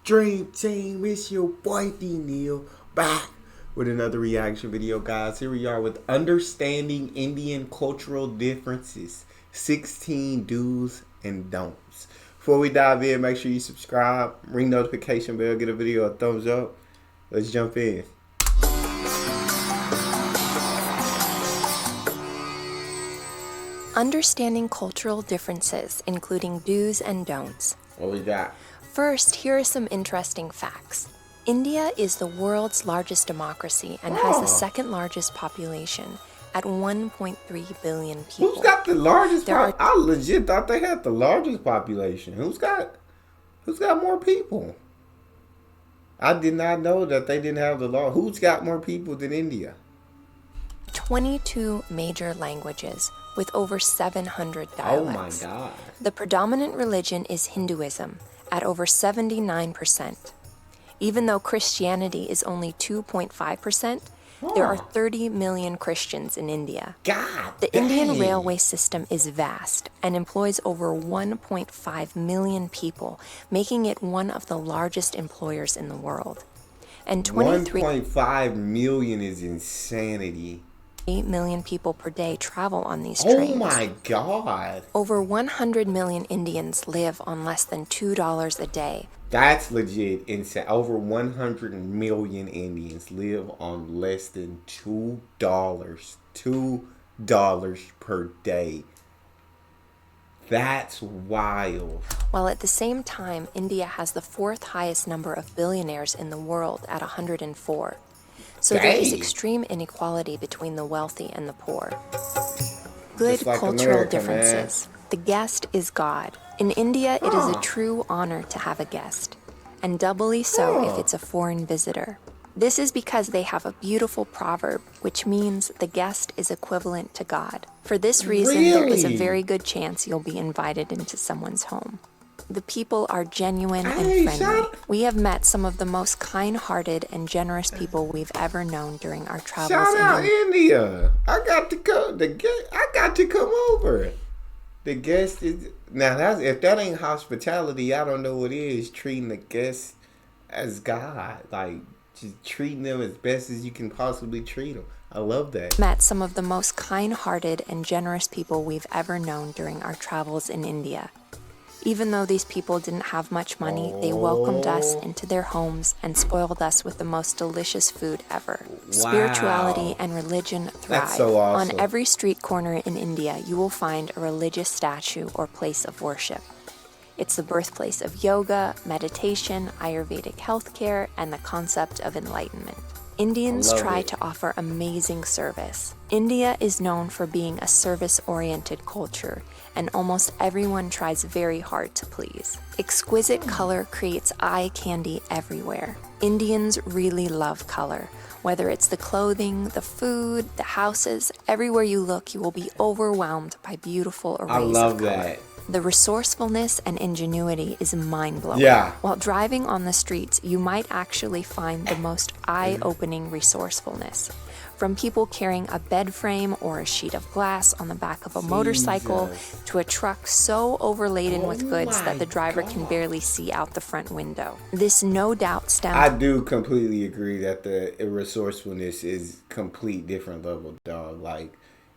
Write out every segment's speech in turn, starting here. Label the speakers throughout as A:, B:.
A: Dream Team, it's your boy D Neil back with another reaction video, guys. Here we are with Understanding Indian Cultural Differences, 16 Do's and Don'ts. Before we dive in, make sure you subscribe, ring notification bell, get a video a thumbs up. Let's jump in.
B: Understanding cultural differences, including do's and don'ts.
A: What we got?
B: First, here are some interesting facts. India is the world's largest democracy and has the second largest population at 1.3 billion people.
A: Who's got the largest population? I legit thought they had the largest population. Who's got more people? I did not know that they didn't have the law. Who's got more people than India?
B: 22 major languages with over 700 dialects.
A: Oh my God.
B: The predominant religion is Hinduism at over 79%. Even though Christianity is only 2.5%, there are 30 million Christians in India.
A: God
B: The
A: dang.
B: Indian railway system is vast and employs over 1.5 million people, making it one of the largest employers in the world. And
A: 1.5 million is insanity.
B: 8 million people per day travel on these trains.
A: Oh my God.
B: Over 100 million Indians live on less than $2 a day.
A: That's legit insane. Over 100 million Indians live on less than $2. $2 per day. That's wild.
B: While at the same time, India has the fourth highest number of billionaires in the world at 104. So there is extreme inequality between the wealthy and the poor. Good
A: like
B: cultural
A: America,
B: differences. The guest is God. In India, it is a true honor to have a guest, and doubly so if it's a foreign visitor. This is because they have a beautiful proverb, which means the guest is equivalent to God. For this reason, there is a very good chance you'll be invited into someone's home. The people are genuine and friendly. We have met some of the most kind-hearted and generous people we've ever known during our travels.
A: Shout out India! I got to come. I got to come over. The guest is now. If that ain't hospitality, I don't know what is. Treating the guest as God, like just treating them as best as you can possibly treat them. I love that.
B: Met some of the most kind-hearted and generous people we've ever known during our travels in India. Even though these people didn't have much money, they welcomed us into their homes and spoiled us with the most delicious food ever.
A: Wow.
B: Spirituality and religion thrive.
A: That's so awesome.
B: On every street corner in India, you will find a religious statue or place of worship. It's the birthplace of yoga, meditation, Ayurvedic healthcare, and the concept of enlightenment. Indians try to offer amazing service. India is known for being a service-oriented culture, and almost everyone tries very hard to please. Exquisite color creates eye candy everywhere. Indians really love color. Whether it's the clothing, the food, the houses, everywhere you look, you will be overwhelmed by beautiful arrays of color.
A: I love that.
B: The resourcefulness and ingenuity is mind-blowing.
A: Yeah.
B: While driving on the streets, you might actually find the most eye-opening resourcefulness. From people carrying a bed frame or a sheet of glass on the back of a motorcycle to a truck so overladen with goods that the driver can barely see out the front window. This no doubt stems...
A: I do completely agree that the resourcefulness is complete different level, dog. Like,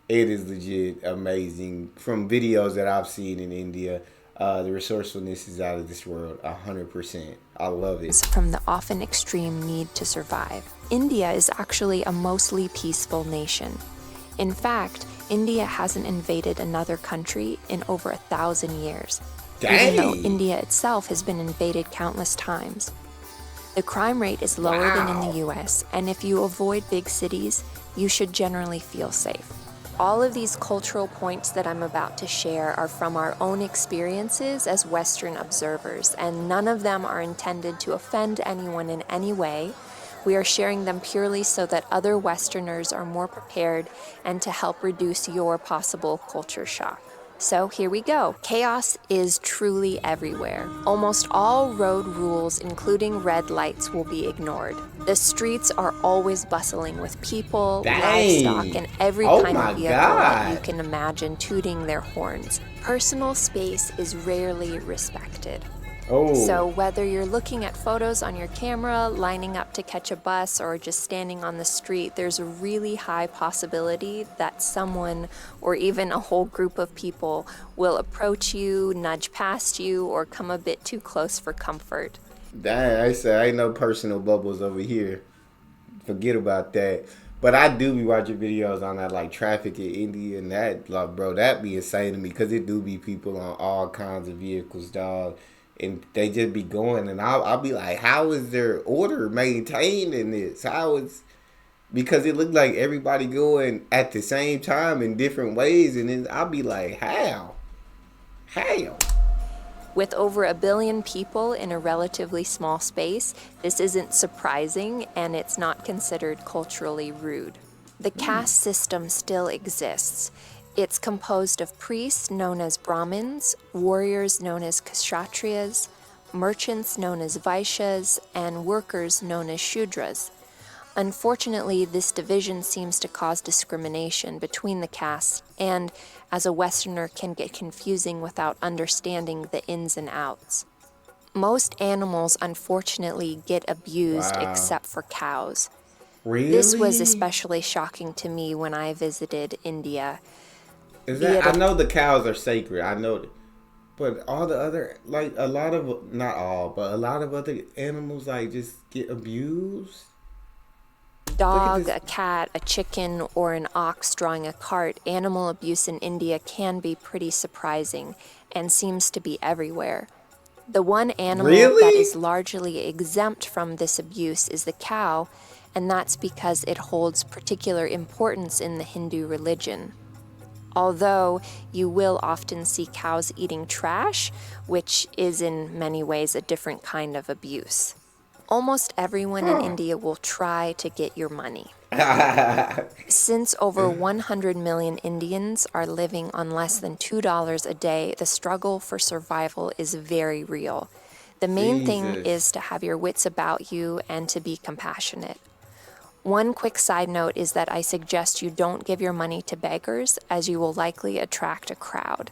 A: it is legit amazing. From videos that I've seen in India, the resourcefulness is out of this world, 100%. I love it.
B: From the often extreme need to survive. India is actually a mostly peaceful nation. In fact, India hasn't invaded another country in over 1,000 years.
A: Dang.
B: Even though India itself has been invaded countless times. The crime rate is lower than in the US, and if you avoid big cities, you should generally feel safe. All of these cultural points that I'm about to share are from our own experiences as Western observers, and none of them are intended to offend anyone in any way. We are sharing them purely so that other Westerners are more prepared and to help reduce your possible culture shock. So here we go. Chaos is truly everywhere. Almost all road rules, including red lights, will be ignored. The streets are always bustling with people, livestock, and every kind of vehicle that you can imagine tooting their horns. Personal space is rarely respected.
A: Oh,
B: So whether you're looking at photos on your camera, lining up to catch a bus, or just standing on the street, there's a really high possibility that someone or even a whole group of people will approach you, nudge past you, or come a bit too close for comfort.
A: dang, I say ain't no personal bubbles over here. Forget about that. But I do be watching videos on that like traffic in India and that, like, bro, that be insane to me because it do be people on all kinds of vehicles, dog, and they just be going, and I'll be like, how is their order maintained in this? How is, because it looked like everybody going at the same time in different ways, and then I'll be like, how?
B: With over 1 billion people in a relatively small space, this isn't surprising and it's not considered culturally rude. The caste system still exists. It's composed of priests known as Brahmins, warriors known as Kshatriyas, merchants known as Vaishyas, and workers known as Shudras. Unfortunately, this division seems to cause discrimination between the castes and, as a Westerner, can get confusing without understanding the ins and outs. Most animals, unfortunately, get abused
A: Wow.
B: except for cows. This was
A: Really?
B: especially shocking to me when I visited India.
A: Is
B: Be
A: that,
B: it
A: I
B: a
A: know the cows are sacred. I know that. But all the other, like a lot of, not all, but a lot of other animals, like just get abused. Look at
B: dog,
A: this.
B: a cat, a chicken, or an ox drawing a cart, animal abuse in India can be pretty surprising and seems to be everywhere. The one animal that
A: Really?
B: is largely exempt from this abuse is the cow, and that's because it holds particular importance in the Hindu religion. Although you will often see cows eating trash, which is in many ways a different kind of abuse. Almost everyone in
A: Huh.
B: India will try to get your money. Since over 100 million Indians are living on less than $2 a day, the struggle for survival is very real. The main thing
A: Jesus.
B: is to have your wits about you and to be compassionate. One quick side note is that I suggest you don't give your money to beggars, as you will likely attract a crowd.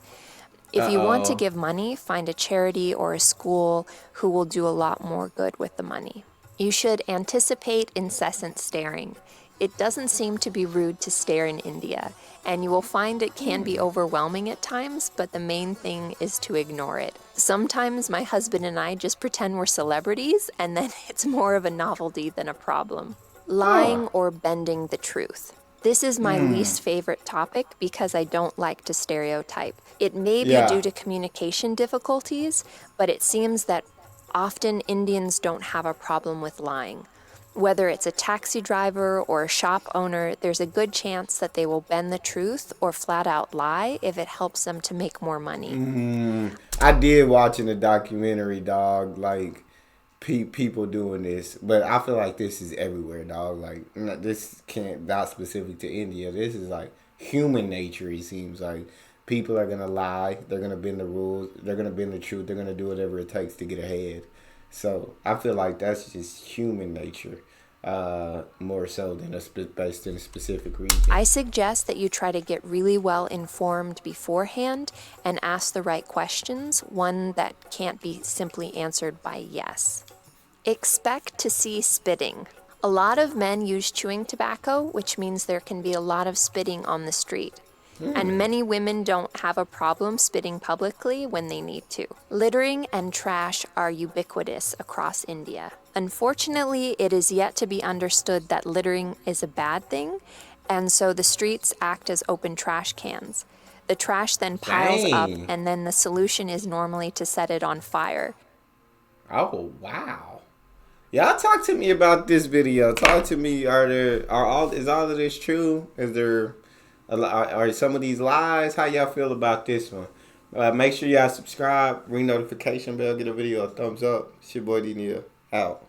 B: If you want to
A: Uh-oh.
B: give money, find a charity or a school who will do a lot more good with the money. You should anticipate incessant staring. It doesn't seem to be rude to stare in India, and you will find it can be overwhelming at times, but the main thing is to ignore it. Sometimes my husband and I just pretend we're celebrities, and then it's more of a novelty than a problem.
A: Huh.
B: Lying or bending the truth. This is my least favorite topic because I don't like to stereotype. It may be
A: Yeah.
B: due to communication difficulties, but it seems that often Indians don't have a problem with lying. Whether it's a taxi driver or a shop owner, there's a good chance that they will bend the truth or flat out lie if it helps them to make more money.
A: I did watching the documentary, dog. Like people doing this, but I feel like this is everywhere, dog. Like this can't not specific to India. This is like human nature. It seems like people are gonna lie. They're gonna bend the rules. They're gonna bend the truth. They're gonna do whatever it takes to get ahead. So I feel like that's just human nature, more so than based in a specific region.
B: I suggest that you try to get really well informed beforehand and ask the right questions, one that can't be simply answered by yes. Expect to see spitting. A lot of men use chewing tobacco, which means there can be a lot of spitting on the street. And many women don't have a problem spitting publicly when they need to. Littering and trash are ubiquitous across India. Unfortunately, it is yet to be understood that littering is a bad thing, and so the streets act as open trash cans. The trash then piles up,
A: Dang.
B: and then the solution is normally to set it on fire.
A: Oh wow. Y'all talk to me about this video. Talk to me. Is all of this true? Is there are some of these lies? How y'all feel about this one? Make sure y'all subscribe, ring notification bell, get a video a thumbs up. It's your boy D Neal out.